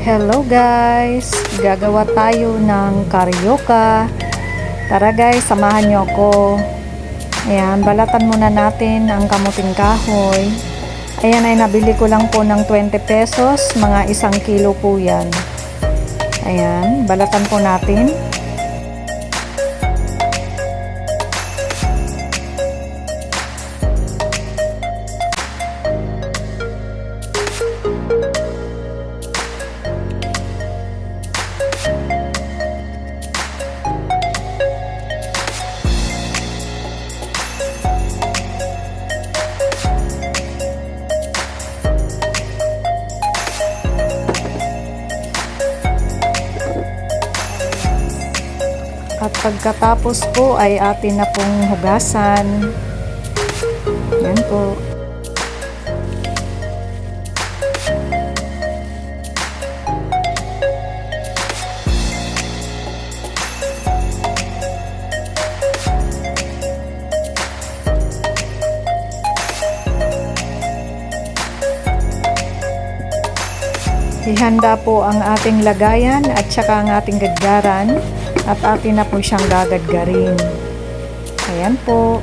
Hello guys! Gagawa tayo ng karyoka. Tara guys, samahan nyo ako. Ayan, balatan muna natin ang kamuting kahoy. Ayan ay nabili ko lang po ng 20 pesos. Mga 1 kilo po yan. Ayan, balatan po natin. At pagkatapos po ay atin na pong hugasan. Yan po. Ihanda po ang ating lagayan at saka ang ating gadgaran. At atin na po siyang gagadgarin. Ayan po.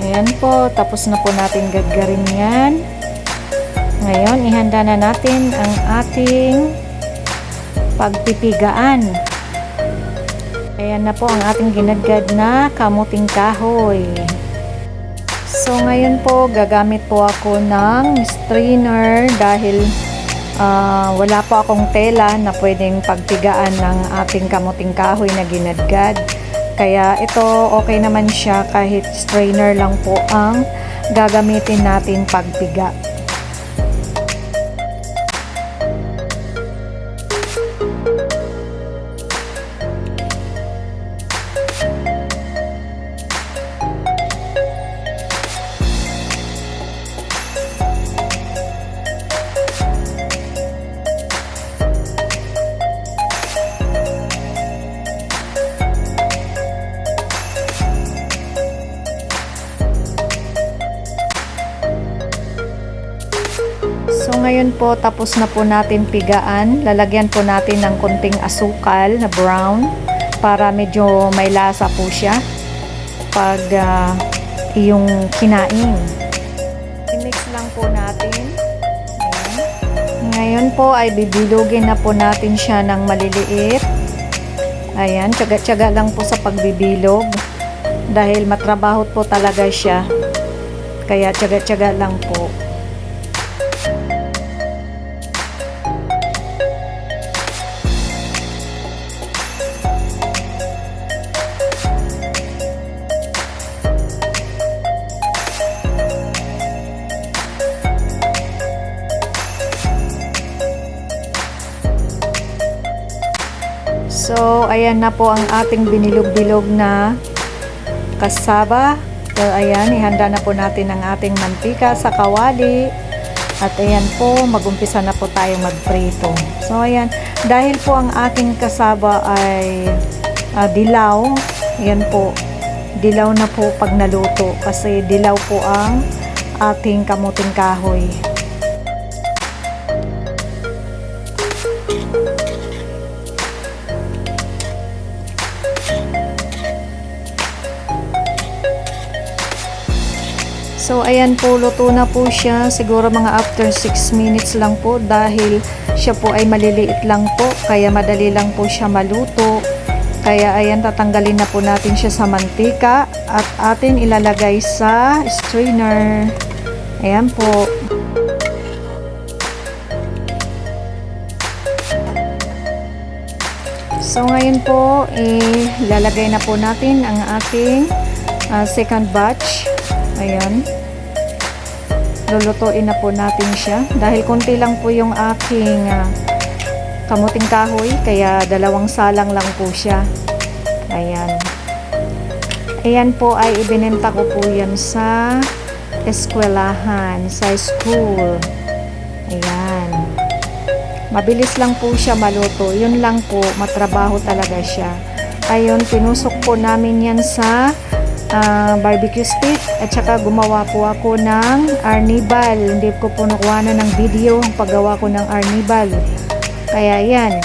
Ayan po, tapos na po natin gadgarin yan. Ngayon, ihanda na natin ang ating pagpipigaan. Ayan na po ang ating ginadgad na kamuting kahoy. So, ngayon po, gagamit po ako ng strainer dahil wala po akong tela na pwedeng pagpigaan ng ating kamuting kahoy na ginadgad. Kaya ito okay naman siya kahit strainer lang po ang gagamitin natin pagpiga. So ngayon po, tapos na po natin pigaan. Lalagyan po natin ng konting asukal na brown para medyo may lasa po siya pag iyong kinain. I-mix lang po natin. Ayan. Ngayon po ay bibilugin na po natin siya ng maliliit. Ayan, tiyaga-tiyaga lang po sa pagbibilog dahil matrabaho po talaga siya. Kaya tiyaga-tiyaga lang po. So, ayan na po ang ating binilog-bilog na kasaba. So, ayan, ihanda na po natin ang ating mantika sa kawali. At ayan po, mag-umpisa na po tayong magprito. So, ayan, dahil po ang ating kasaba ay dilaw, ayan po, dilaw na po pag naluto kasi dilaw po ang ating kamuting kahoy. So, ayan po, luto na po siya. Siguro mga after 6 minutes lang po dahil siya po ay maliliit lang po. Kaya madali lang po siya maluto. Kaya ayan, tatanggalin na po natin siya sa mantika at atin ilalagay sa strainer. Ayan po. So, ngayon po, ilalagay na po natin ang ating second batch. Ayan. Lulutuin na po natin siya. Dahil konti lang po yung aking kamuting kahoy, kaya 2 salang lang po siya. Ayan. Ayan po ay ibinenta ko po yan sa eskwelahan, sa school. Ayan. Mabilis lang po siya maluto. Yun lang po, matrabaho talaga siya. Ayun, tinusok po namin yan sa barbecue stick at saka gumawa po ako ng arnibal. Hindi ko po nakuhanan ng video ang paggawa ko ng arnibal. Kaya yan.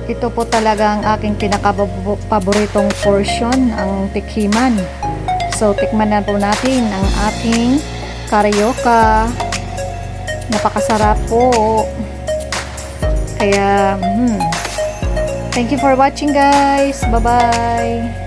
Ito po talaga ang aking pinaka-paboritong portion, ang tikhiman. So, tikman na po natin ang ating carioca. Napakasarap po. Kaya, thank you for watching guys. Bye-bye.